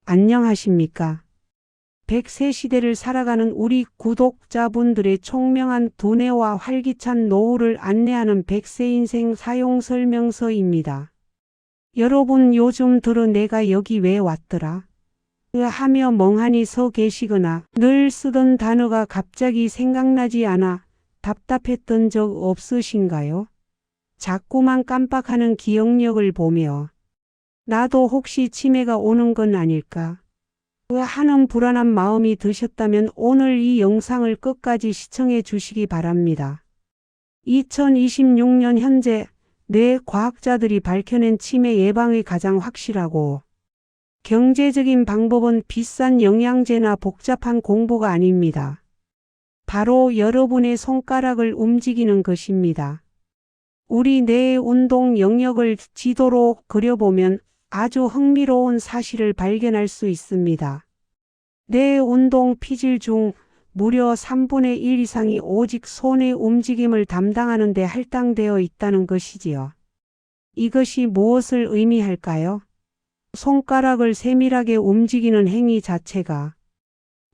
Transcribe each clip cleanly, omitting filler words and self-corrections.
안녕하십니까? 100세 시대를 살아가는 우리 구독자분들의 총명한 두뇌와 활기찬 노후를 안내하는 100세 인생 사용 설명서입니다. 여러분 요즘 들어 내가 여기 왜 왔더라? 하며 멍하니 서 계시거나 늘 쓰던 단어가 갑자기 생각나지 않아 답답했던 적 없으신가요? 자꾸만 깜빡하는 기억력을 보며 나도 혹시 치매가 오는 건 아닐까? 하는 불안한 마음이 드셨다면 오늘 이 영상을 끝까지 시청해 주시기 바랍니다. 2026년 현재 뇌 과학자들이 밝혀낸 치매 예방의 가장 확실하고 경제적인 방법은 비싼 영양제나 복잡한 공부가 아닙니다. 바로 여러분의 손가락을 움직이는 것입니다. 우리 뇌의 운동 영역을 지도로 그려보면 아주 흥미로운 사실을 발견할 수 있습니다. 뇌 운동 피질 중 무려 3분의 1 이상이 오직 손의 움직임을 담당하는 데 할당되어 있다는 것이지요. 이것이 무엇을 의미할까요? 손가락을 세밀하게 움직이는 행위 자체가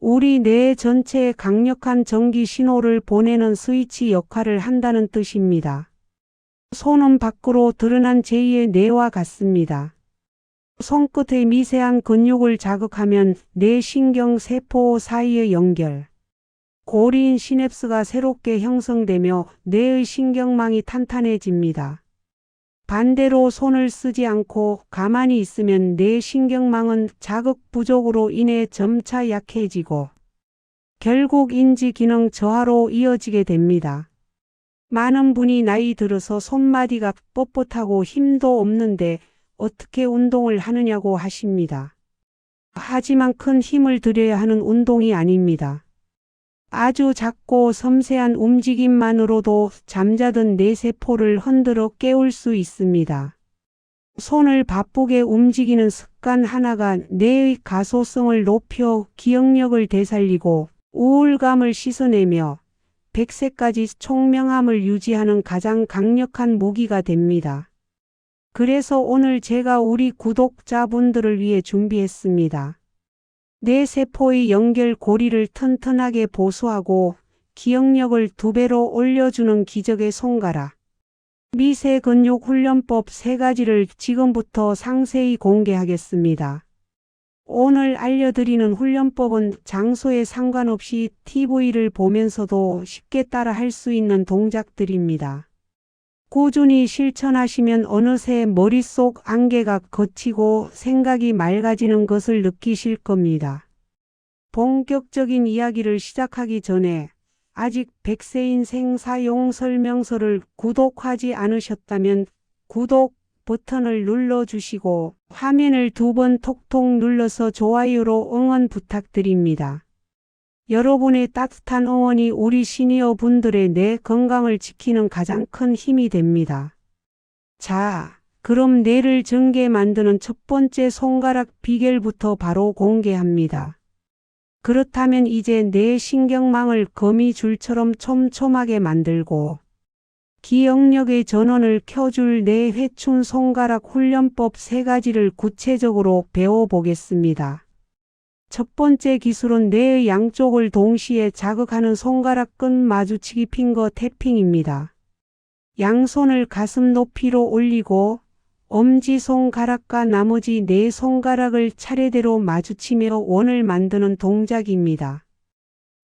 우리 뇌 전체에 강력한 전기 신호를 보내는 스위치 역할을 한다는 뜻입니다. 손은 밖으로 드러난 제2의 뇌와 같습니다. 손끝의 미세한 근육을 자극하면 뇌 신경세포 사이의 연결, 고리인 시냅스가 새롭게 형성되며 뇌의 신경망이 탄탄해집니다. 반대로 손을 쓰지 않고 가만히 있으면 뇌 신경망은 자극 부족으로 인해 점차 약해지고 결국 인지 기능 저하로 이어지게 됩니다. 많은 분이 나이 들어서 손마디가 뻣뻣하고 힘도 없는데 어떻게 운동을 하느냐고 하십니다. 하지만 큰 힘을 들여야 하는 운동이 아닙니다. 아주 작고 섬세한 움직임만으로도 잠자던 뇌세포를 흔들어 깨울 수 있습니다. 손을 바쁘게 움직이는 습관 하나가 뇌의 가소성을 높여 기억력을 되살리고 우울감을 씻어내며 100세까지 총명함을 유지하는 가장 강력한 무기가 됩니다. 그래서 오늘 제가 우리 구독자분들을 위해 준비했습니다. 뇌세포의 연결 고리를 튼튼하게 보수하고 기억력을 2배로 올려주는 기적의 손가락. 미세 근육 훈련법 3가지를 지금부터 상세히 공개하겠습니다. 오늘 알려드리는 훈련법은 장소에 상관없이 TV를 보면서도 쉽게 따라 할 수 있는 동작들입니다. 꾸준히 실천하시면 어느새 머릿속 안개가 걷히고 생각이 맑아지는 것을 느끼실 겁니다. 본격적인 이야기를 시작하기 전에 아직 100세 인생 사용 설명서를 구독하지 않으셨다면 구독 버튼을 눌러주시고 화면을 2번 톡톡 눌러서 좋아요로 응원 부탁드립니다. 여러분의 따뜻한 응원이 우리 시니어 분들의 뇌 건강을 지키는 가장 큰 힘이 됩니다. 자, 그럼 뇌를 정게 만드는 첫 번째 손가락 비결부터 바로 공개합니다. 그렇다면 이제 뇌 신경망을 거미줄처럼 촘촘하게 만들고 기억력의 전원을 켜줄 뇌 회춘 손가락 훈련법 3가지를 구체적으로 배워보겠습니다. 첫 번째 기술은 뇌의 양쪽을 동시에 자극하는 손가락 끝 마주치기 핑거 태핑입니다. 양손을 가슴 높이로 올리고 엄지손가락과 나머지 4손가락을 차례대로 마주치며 원을 만드는 동작입니다.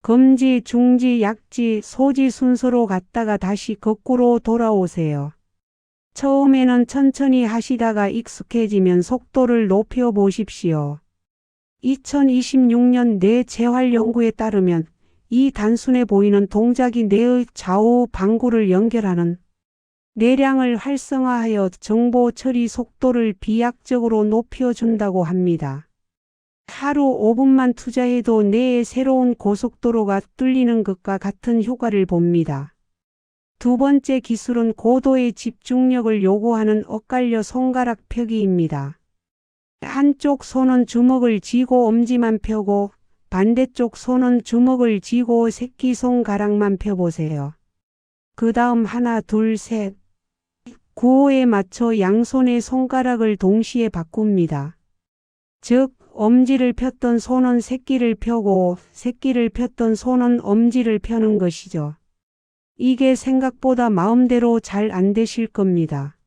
검지, 중지, 약지, 소지 순서로 갔다가 다시 거꾸로 돌아오세요. 처음에는 천천히 하시다가 익숙해지면 속도를 높여 보십시오. 2026년 뇌 재활 연구에 따르면 이 단순해 보이는 동작이 뇌의 좌우 방구를 연결하는 뇌량을 활성화하여 정보 처리 속도를 비약적으로 높여준다고 합니다. 하루 5분만 투자해도 뇌의 새로운 고속도로가 뚫리는 것과 같은 효과를 봅니다. 두 번째 기술은 고도의 집중력을 요구하는 엇갈려 손가락 펴기입니다. 한쪽 손은 주먹을 쥐고 엄지만 펴고 반대쪽 손은 주먹을 쥐고 새끼손가락만 펴보세요. 그 다음 하나, 둘, 셋. 구호에 맞춰 양손의 손가락을 동시에 바꿉니다. 즉, 엄지를 폈던 손은 새끼를 펴고 새끼를 폈던 손은 엄지를 펴는 것이죠. 이게 생각보다 마음대로 잘 안 되실 겁니다.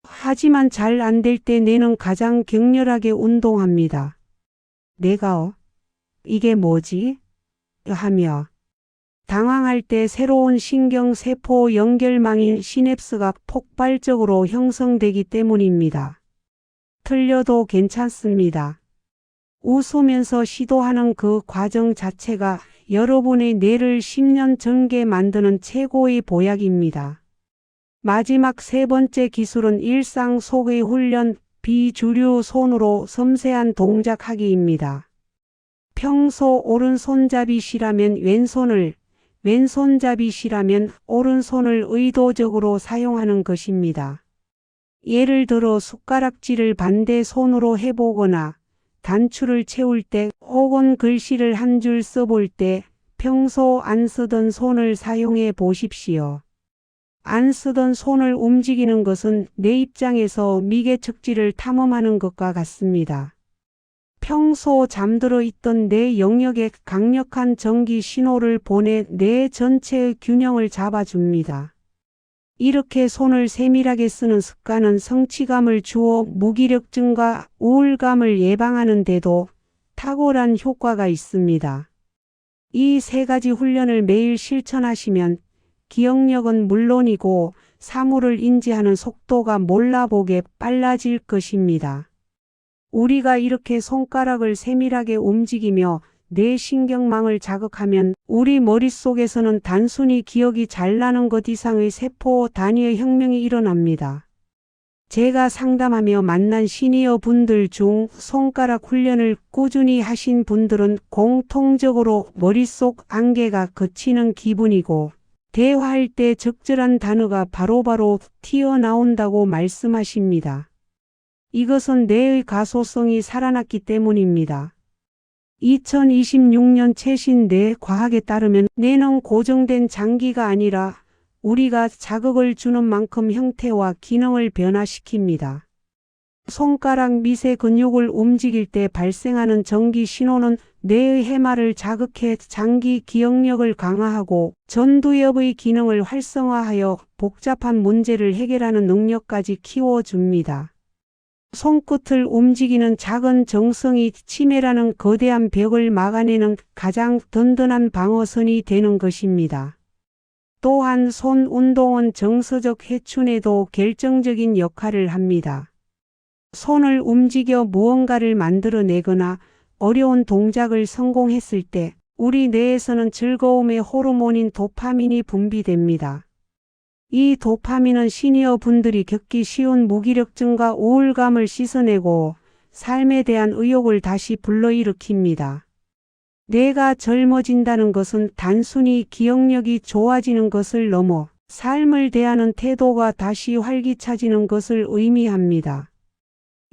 하지만 잘 안 될 때 뇌는 가장 격렬하게 운동합니다. 내가 이게 뭐지? 하며 당황할 때 새로운 신경세포 연결망인 시냅스가 폭발적으로 형성되기 때문입니다. 틀려도 괜찮습니다. 웃으면서 시도하는 그 과정 자체가 여러분의 뇌를 10년 전개 만드는 최고의 보약입니다. 마지막 세 번째 기술은 일상 속의 훈련, 비주류 손으로 섬세한 동작하기입니다. 평소 오른손잡이시라면 왼손을, 왼손잡이시라면 오른손을 의도적으로 사용하는 것입니다. 예를 들어 숟가락질을 반대 손으로 해보거나 단추를 채울 때 혹은 글씨를 한 줄 써볼 때 평소 안 쓰던 손을 사용해 보십시오. 안 쓰던 손을 움직이는 것은 내 입장에서 미개척지를 탐험하는 것과 같습니다. 평소 잠들어 있던 내 영역에 강력한 전기 신호를 보내 뇌 전체의 균형을 잡아줍니다. 이렇게 손을 세밀하게 쓰는 습관은 성취감을 주어 무기력증과 우울감을 예방하는 데도 탁월한 효과가 있습니다. 이 세 가지 훈련을 매일 실천하시면 기억력은 물론이고 사물을 인지하는 속도가 몰라보게 빨라질 것입니다. 우리가 이렇게 손가락을 세밀하게 움직이며 뇌 신경망을 자극하면 우리 머릿속에서는 단순히 기억이 잘 나는 것 이상의 세포 단위의 혁명이 일어납니다. 제가 상담하며 만난 시니어 분들 중 손가락 훈련을 꾸준히 하신 분들은 공통적으로 머릿속 안개가 걷히는 기분이고 대화할 때 적절한 단어가 바로바로 튀어나온다고 말씀하십니다. 이것은 뇌의 가소성이 살아났기 때문입니다. 2026년 최신 뇌 과학에 따르면 뇌는 고정된 장기가 아니라 우리가 자극을 주는 만큼 형태와 기능을 변화시킵니다. 손가락 미세 근육을 움직일 때 발생하는 전기 신호는 뇌의 해마를 자극해 장기 기억력을 강화하고 전두엽의 기능을 활성화하여 복잡한 문제를 해결하는 능력까지 키워줍니다. 손끝을 움직이는 작은 정성이 치매라는 거대한 벽을 막아내는 가장 든든한 방어선이 되는 것입니다. 또한 손 운동은 정서적 회춘에도 결정적인 역할을 합니다. 손을 움직여 무언가를 만들어내거나 어려운 동작을 성공했을 때 우리 뇌에서는 즐거움의 호르몬인 도파민이 분비됩니다. 이 도파민은 시니어 분들이 겪기 쉬운 무기력증과 우울감을 씻어내고 삶에 대한 의욕을 다시 불러일으킵니다. 뇌가 젊어진다는 것은 단순히 기억력이 좋아지는 것을 넘어 삶을 대하는 태도가 다시 활기차지는 것을 의미합니다.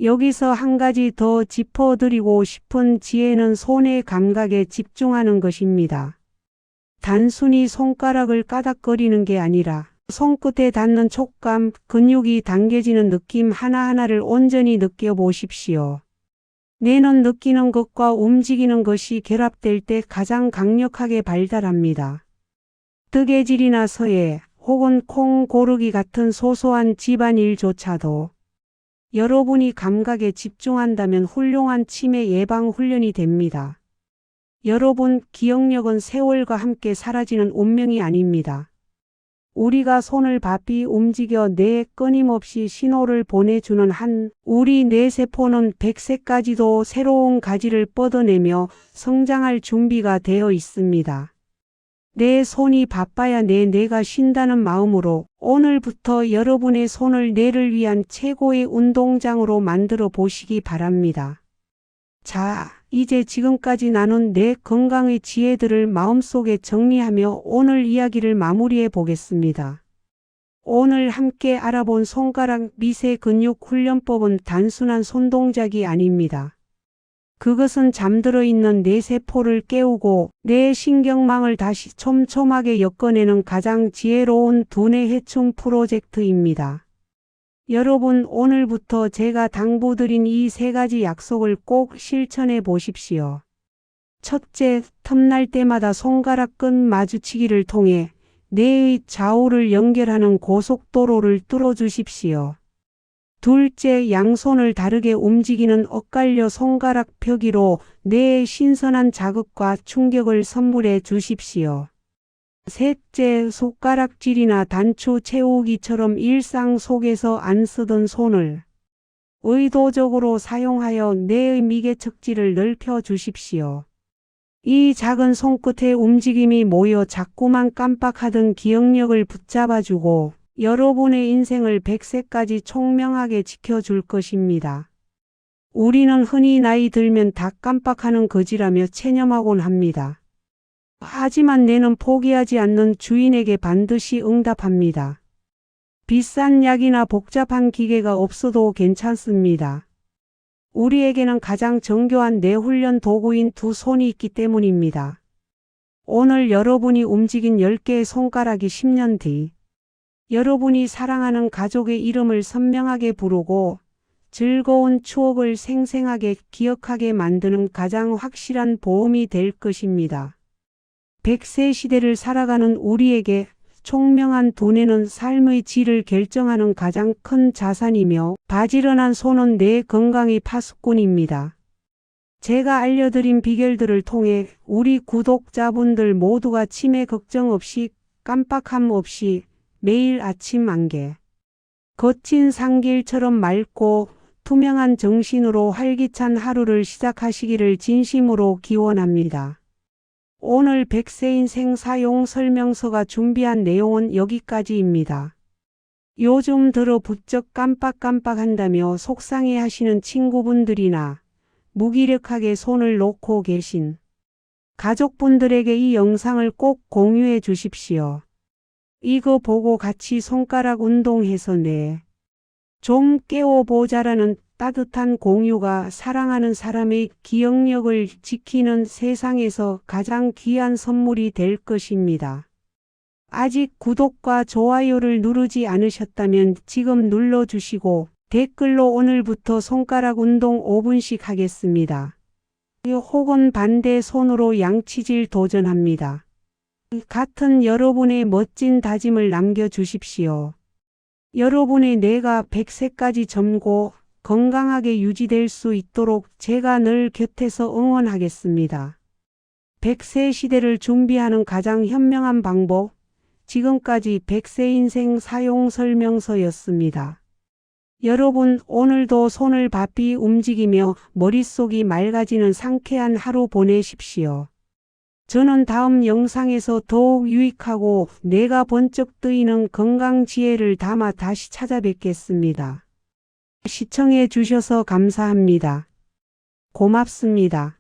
여기서 한 가지 더 짚어드리고 싶은 지혜는 손의 감각에 집중하는 것입니다. 단순히 손가락을 까닥거리는 게 아니라 손끝에 닿는 촉감, 근육이 당겨지는 느낌 하나하나를 온전히 느껴보십시오. 뇌는 느끼는 것과 움직이는 것이 결합될 때 가장 강력하게 발달합니다. 뜨개질이나 서예 혹은 콩 고르기 같은 소소한 집안일조차도 여러분이 감각에 집중한다면 훌륭한 치매 예방 훈련이 됩니다. 여러분, 기억력은 세월과 함께 사라지는 운명이 아닙니다. 우리가 손을 바삐 움직여 뇌에 끊임없이 신호를 보내주는 한 우리 뇌세포는 100세까지도 새로운 가지를 뻗어내며 성장할 준비가 되어 있습니다. 내 손이 바빠야 내 뇌가 쉰다는 마음으로 오늘부터 여러분의 손을 뇌를 위한 최고의 운동장으로 만들어 보시기 바랍니다. 자, 이제 지금까지 나눈 뇌 건강의 지혜들을 마음속에 정리하며 오늘 이야기를 마무리해 보겠습니다. 오늘 함께 알아본 손가락 미세 근육 훈련법은 단순한 손동작이 아닙니다. 그것은 잠들어 있는 뇌세포를 깨우고 뇌 신경망을 다시 촘촘하게 엮어내는 가장 지혜로운 두뇌 해충 프로젝트입니다. 여러분, 오늘부터 제가 당부드린 이 세 가지 약속을 꼭 실천해 보십시오. 첫째, 틈날 때마다 손가락 끝 마주치기를 통해 뇌의 좌우를 연결하는 고속도로를 뚫어주십시오. 둘째, 양손을 다르게 움직이는 엇갈려 손가락 펴기로 뇌에 신선한 자극과 충격을 선물해 주십시오. 셋째, 손가락질이나 단추 채우기처럼 일상 속에서 안 쓰던 손을 의도적으로 사용하여 뇌의 미개척지를 넓혀 주십시오. 이 작은 손끝의 움직임이 모여 자꾸만 깜빡하던 기억력을 붙잡아주고 여러분의 인생을 100세까지 총명하게 지켜줄 것입니다. 우리는 흔히 나이 들면 다 깜빡하는 거지라며 체념하곤 합니다. 하지만 뇌는 포기하지 않는 주인에게 반드시 응답합니다. 비싼 약이나 복잡한 기계가 없어도 괜찮습니다. 우리에게는 가장 정교한 뇌 훈련 도구인 두 손이 있기 때문입니다. 오늘 여러분이 움직인 10개의 손가락이 10년 뒤 여러분이 사랑하는 가족의 이름을 선명하게 부르고 즐거운 추억을 생생하게 기억하게 만드는 가장 확실한 보험이 될 것입니다. 100세 시대를 살아가는 우리에게 총명한 두뇌는 삶의 질을 결정하는 가장 큰 자산이며 바지런한 손은 뇌 건강의 파수꾼입니다. 제가 알려드린 비결들을 통해 우리 구독자분들 모두가 치매 걱정 없이 깜빡함 없이 매일 아침 안개, 거친 산길처럼 맑고 투명한 정신으로 활기찬 하루를 시작하시기를 진심으로 기원합니다. 오늘 100세 인생 사용 설명서가 준비한 내용은 여기까지입니다. 요즘 들어 부쩍 깜빡깜빡한다며 속상해 하시는 친구분들이나 무기력하게 손을 놓고 계신 가족분들에게 이 영상을 꼭 공유해 주십시오. 이거 보고 같이 손가락 운동해서 좀 깨워보자라는 따뜻한 공유가 사랑하는 사람의 기억력을 지키는 세상에서 가장 귀한 선물이 될 것입니다. 아직 구독과 좋아요를 누르지 않으셨다면 지금 눌러주시고 댓글로 오늘부터 손가락 운동 5분씩 하겠습니다. 혹은 반대 손으로 양치질 도전합니다. 같은 여러분의 멋진 다짐을 남겨주십시오. 여러분의 뇌가 100세까지 젊고 건강하게 유지될 수 있도록 제가 늘 곁에서 응원하겠습니다. 100세 시대를 준비하는 가장 현명한 방법, 지금까지 100세 인생 사용 설명서였습니다. 여러분, 오늘도 손을 바삐 움직이며 머릿속이 맑아지는 상쾌한 하루 보내십시오. 저는 다음 영상에서 더욱 유익하고 뇌가 번쩍 뜨이는 건강 지혜를 담아 다시 찾아뵙겠습니다. 시청해 주셔서 감사합니다. 고맙습니다.